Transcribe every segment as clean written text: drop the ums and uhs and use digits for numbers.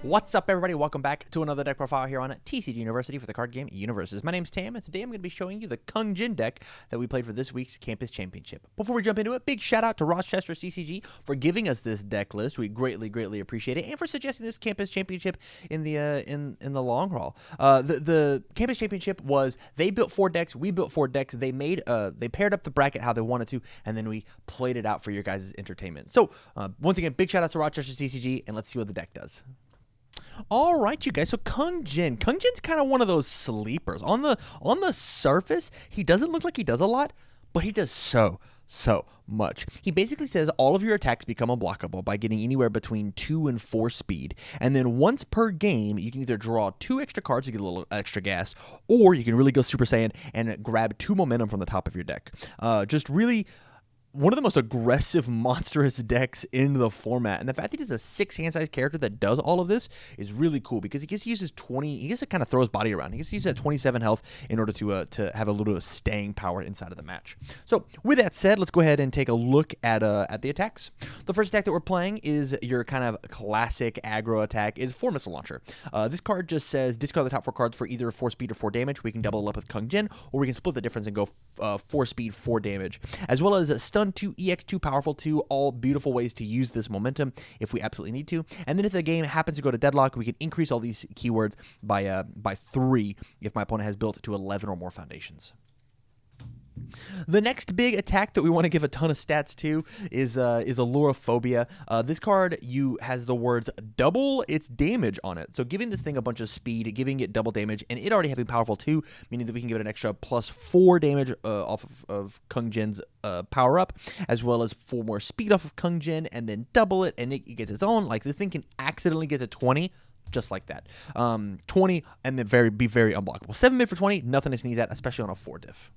What's up, everybody? Welcome back to another deck profile here on TCG University for the card game UniVersus. My name's Tam, and today I'm going to be showing you the Kung Jin deck that we played for this week's Campus Championship. Before we jump into it, big shout out to Rochester CCG for giving us this deck list. We greatly appreciate it, and for suggesting this Campus Championship in the long haul. The Campus Championship was they built 4 decks, we built 4 decks. They paired up the bracket how they wanted to, and then we played it out for your guys' entertainment. So once again, big shout out to Rochester CCG, and let's see what the deck does. All right, you guys. So Kung Jin's kind of one of those sleepers. On the surface, he doesn't look like he does a lot, but he does so much. He basically says all of your attacks become unblockable by getting anywhere between 2 and 4 speed, and then once per game, you can either draw 2 extra cards to get a little extra gas, or you can really go Super Saiyan and grab 2 momentum from the top of your deck. Just really one of the most aggressive, monstrous decks in the format. And the fact that he's a 6 hand-sized character that does all of this is really cool, because he gets to use his 20, he gets to kind of throw his body around. He gets to use that 27 health in order to have a little bit of staying power inside of the match. So with that said, let's go ahead and take a look at the attacks. The first attack that we're playing is your kind of classic aggro attack, is 4 Missile Launcher. This card just says discard the top 4 cards for either 4 speed or 4 damage. We can double it up with Kung Jin, or we can split the difference and go 4 speed, 4 damage, as well as Stun 2, EX 2, Powerful 2, all beautiful ways to use this momentum if we absolutely need to. And then if the game happens to go to deadlock, we can increase all these keywords by 3 if my opponent has built to 11 or more foundations. The next big attack that we want to give a ton of stats to is Allura Phobia. This card has the words double its damage on it. So giving this thing a bunch of speed, giving it double damage, and it already having Powerful 2, meaning that we can give it an extra plus 4 damage off of Kung Jin's power up, as well as 4 more speed off of Kung Jin, and then double it, and it gets its own. Like, this thing can accidentally get to 20. Just like that. 20, and then be very unblockable. 7 mid for 20, nothing to sneeze at, especially on a 4 diff.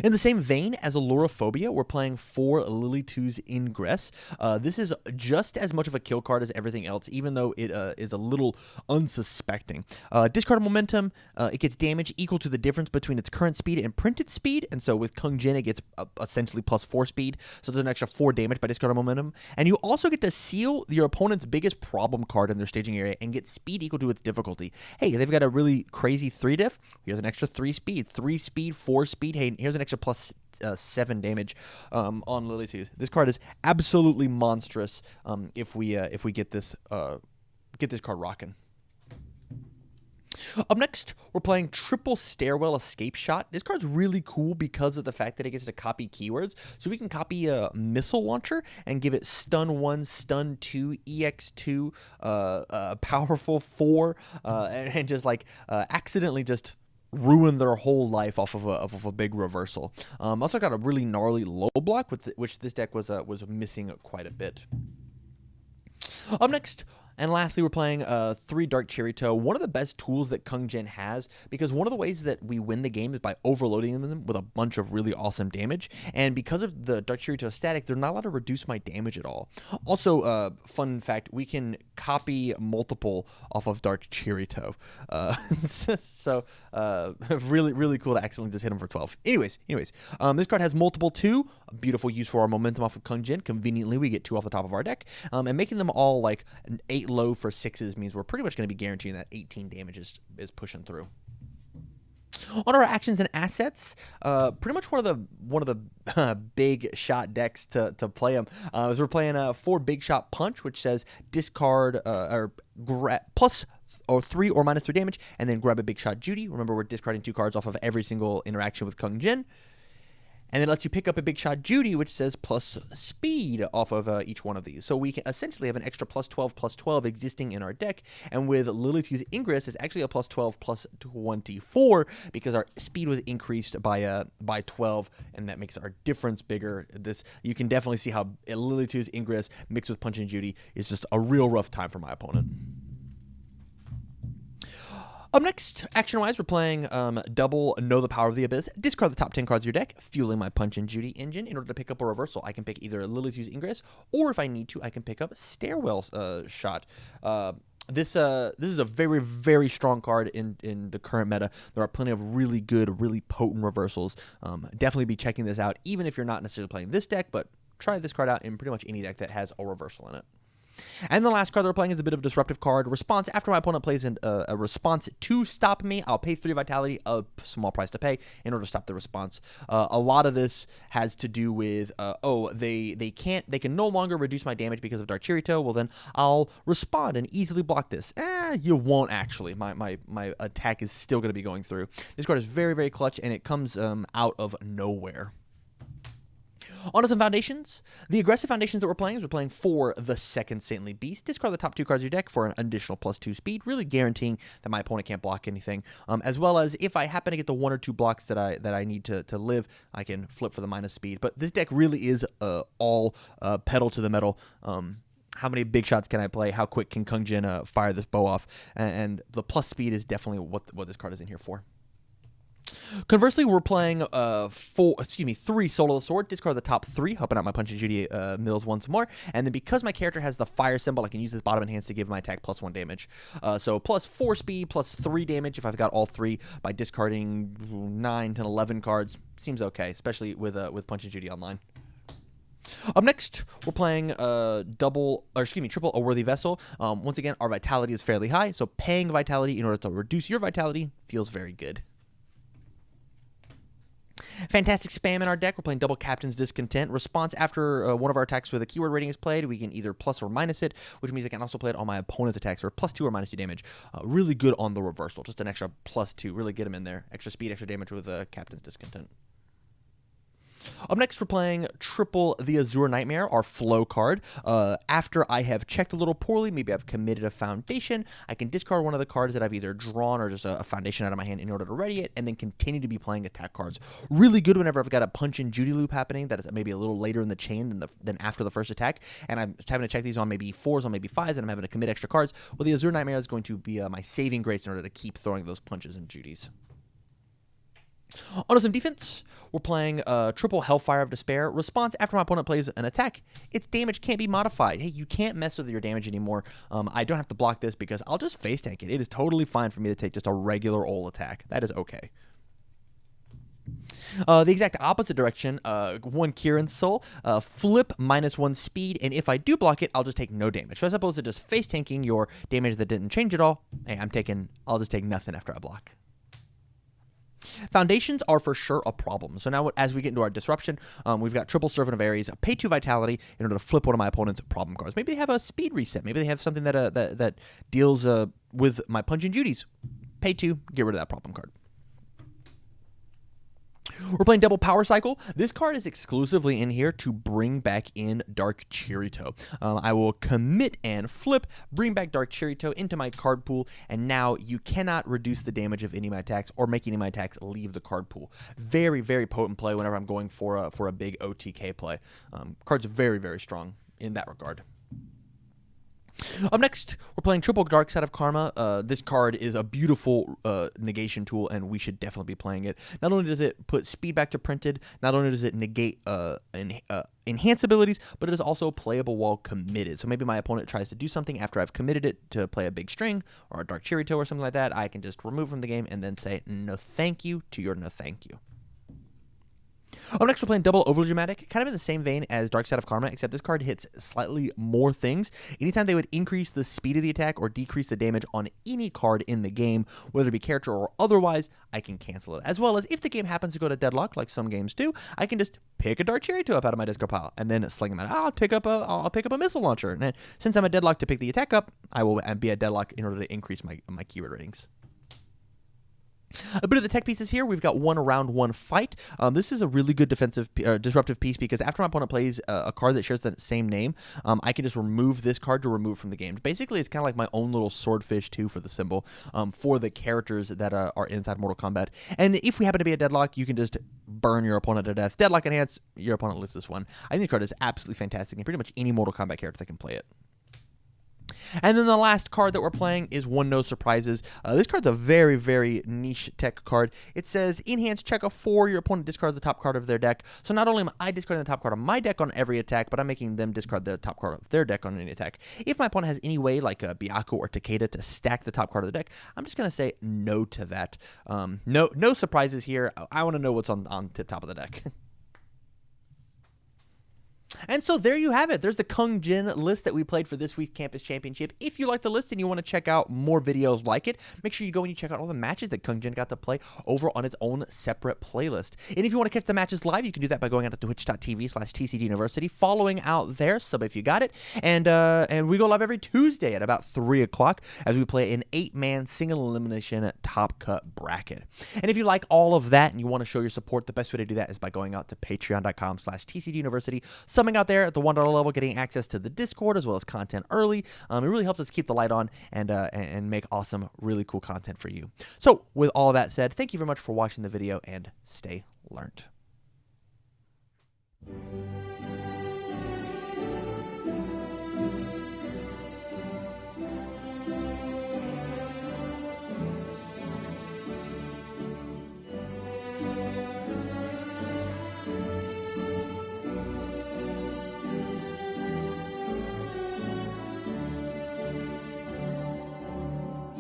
In the same vein as Allura Phobia, we're playing 4 Lily 2's Ingress. This is just as much of a kill card as everything else, even though it is a little unsuspecting. Discard momentum, it gets damage equal to the difference between its current speed and printed speed, and so with Kung Jin, it gets essentially plus 4 speed, so there's an extra 4 damage by discard momentum. And you also get to seal your opponent's biggest problem card in their staging area and get speed equal to its difficulty. Hey, they've got a really crazy 3 diff. Here's an extra 3 speed, 3 speed, 4 speed. Hey, here's an extra plus 7 damage on Lily 2. This card is absolutely monstrous if we get this card rocking. Up next, we're playing Triple Stairwell Escape Shot. This card's really cool because of the fact that it gets to copy keywords. So we can copy a Missile Launcher and give it Stun 1, Stun 2, EX 2, Powerful 4, and just like accidentally just ruin their whole life off of a big reversal. Also got a really gnarly low block, which this deck was missing quite a bit. Up next, and lastly, we're playing 3 Dark Cherry Toe, one of the best tools that Kung Jin has, because one of the ways that we win the game is by overloading them with a bunch of really awesome damage, and because of the Dark Cherry Toe static, they're not allowed to reduce my damage at all. Also, fun fact, we can copy multiple off of Dark Cherry Toe, so really cool to accidentally just hit them for 12. Anyways, this card has multiple 2, a beautiful use for our momentum off of Kung Jin. Conveniently, we get 2 off the top of our deck, and making them all like an 8 low for 6s means we're pretty much going to be guaranteeing that 18 damage is pushing through. On our actions and assets, pretty much one of the big shot decks to play them. Is we're playing 4 Big Shot Punch, which says discard or plus or 3 or minus 3 damage, and then grab a Big Shot Judy. Remember, we're discarding 2 cards off of every single interaction with Kung Jin. And then it lets you pick up a Big Shot Judy, which says plus speed off of each one of these. So we can essentially have an extra plus 12 existing in our deck. And with Lily 2's Ingress, it's actually a plus 12 plus 24 because our speed was increased by 12, and that makes our difference bigger. You can definitely see how Lily 2's Ingress mixed with Punch and Judy is just a real rough time for my opponent. Up next, action-wise, we're playing double Know the Power of the Abyss. Discard the top 10 cards of your deck, fueling my Punch and Judy engine. In order to pick up a reversal, I can pick either Lily 2's Ingress, or if I need to, I can pick up Stairwell Shot. This is a very, very strong card in the current meta. There are plenty of really good, really potent reversals. Definitely be checking this out, even if you're not necessarily playing this deck, but try this card out in pretty much any deck that has a reversal in it. And the last card that we're playing is a bit of a disruptive card. Response: after my opponent plays a response to stop me, I'll pay 3 vitality, a small price to pay, in order to stop the response. A lot of this has to do with, they can no longer reduce my damage because of Dark Chirito. Well, then I'll respond and easily block this. You won't actually. My attack is still going to be going through. This card is very, very clutch, and it comes out of nowhere. On to some foundations. The aggressive foundations that we're playing for the second Saintly Beast. Discard the top 2 cards of your deck for an additional +2 speed, really guaranteeing that my opponent can't block anything. As well as if I happen to get the 1 or 2 blocks that I need to live, I can flip for the minus speed. But this deck really is all pedal to the metal. How many big shots can I play? How quick can Kung Jin fire this bow off? And the plus speed is definitely what this card is in here for. Conversely, we're playing 3 Soul of the Sword. Discard the top 3, helping out my Punch and Judy mills once more. And then because my character has the fire symbol, I can use this bottom enhance to give my attack +1 damage. So +4 speed, +3 damage if I've got all 3 by discarding 9, 10, 11 cards. Seems okay, especially with Punch and Judy online. Up next, we're playing triple A Worthy Vessel. Once again, our vitality is fairly high, so paying vitality in order to reduce your vitality feels very good. Fantastic spam in our deck. We're playing double Captain's Discontent. Response: after one of our attacks with a keyword rating is played, we can either plus or minus it, which means I can also play it on my opponent's attacks for +2 or -2 damage. Really good on the reversal. Just an extra +2. Really get him in there. Extra speed, extra damage with Captain's Discontent. Up next, we're playing triple the Azure Nightmare, our flow card. After I have checked a little poorly, maybe I've committed a foundation, I can discard one of the cards that I've either drawn or just a foundation out of my hand in order to ready it, and then continue to be playing attack cards. Really good whenever I've got a Punch and Judy loop happening that is maybe a little later in the chain than after the first attack, and I'm having to check these on maybe 4s, on maybe 5s, and I'm having to commit extra cards. Well, the Azure Nightmare is going to be my saving grace in order to keep throwing those punches and Judys. On to some defense, we're playing triple Hellfire of Despair. Response: after my opponent plays an attack, its damage can't be modified. Hey, you can't mess with your damage anymore. I don't have to block this because I'll just face tank it. It is totally fine for me to take just a regular old attack. That is okay. The exact opposite direction, 1 Kieran's Soul, flip -1 speed, and if I do block it, I'll just take no damage. So as opposed to just face tanking your damage that didn't change at all, hey, I'll just take nothing after I block. Foundations are for sure a problem. So now as we get into our disruption, we've got triple Servant of Ares, pay 2 vitality in order to flip one of my opponent's problem cards. Maybe they have a speed reset. Maybe they have something that deals with my Punch and Judies. Pay 2, get rid of that problem card. We're playing double Power Cycle. This card is exclusively in here to bring back in Dark Chirito. I will commit and flip, bring back Dark Chirito into my card pool, and now you cannot reduce the damage of any of my attacks or make any of my attacks leave the card pool. Very, very potent play whenever I'm going for a big OTK play. Card's very, very strong in that regard. Up next, we're playing triple Dark Side of Karma. This card is a beautiful negation tool, and we should definitely be playing it. Not only does it put speed back to printed, not only does it negate enhance abilities, but it is also playable while committed. So maybe my opponent tries to do something after I've committed it to play a big string or a Dark Chirito or something like that. I can just remove from the game and then say no thank you to your no thank you. Up next, we're playing double Overdramatic, kind of in the same vein as Dark Side of Karma, except this card hits slightly more things. Anytime they would increase the speed of the attack or decrease the damage on any card in the game, whether it be character or otherwise, I can cancel it. As well as if the game happens to go to deadlock, like some games do, I can just pick a Dark Charioteer up out of my discard pile and then sling him out. I'll pick up a missile launcher, and then, since I'm a deadlock to pick the attack up, I will be a deadlock in order to increase my keyword ratings. A bit of the tech pieces here. We've got one round one fight. This is a really good defensive disruptive piece because after my opponent plays a card that shares the same name, I can just remove this card to remove from the game. Basically, it's kind of like my own little swordfish too for the symbol for the characters that are inside Mortal Kombat. And if we happen to be a deadlock, you can just burn your opponent to death. Deadlock enhance, your opponent loses this one. I think the card is absolutely fantastic, and pretty much any Mortal Kombat character that can play it. And then the last card that we're playing is One No Surprises. This card's a very, very niche tech card. It says, enhance check of 4, your opponent discards the top card of their deck. So not only am I discarding the top card of my deck on every attack, but I'm making them discard the top card of their deck on any attack. If my opponent has any way, like Byaku or Takeda, to stack the top card of the deck, I'm just going to say no to that. No surprises here. I want to know what's on top of the deck. And so there you have it. There's the Kung Jin list that we played for this week's Campus Championship. If you like the list and you want to check out more videos like it, make sure you go and you check out all the matches that Kung Jin got to play over on its own separate playlist. And if you want to catch the matches live, you can do that by going out to twitch.tv/TCGUniversity, following out there, sub if you got it. And we go live every Tuesday at about 3 o'clock as we play an 8-man single elimination top cut bracket. And if you like all of that and you want to show your support, the best way to do that is by going out to patreon.com/TCGUniversity, subbing out there at the $1 level, getting access to the Discord as well as content early. It really helps us keep the light on and make awesome, really cool content for you. So with all that said, thank you very much for watching the video and stay learned.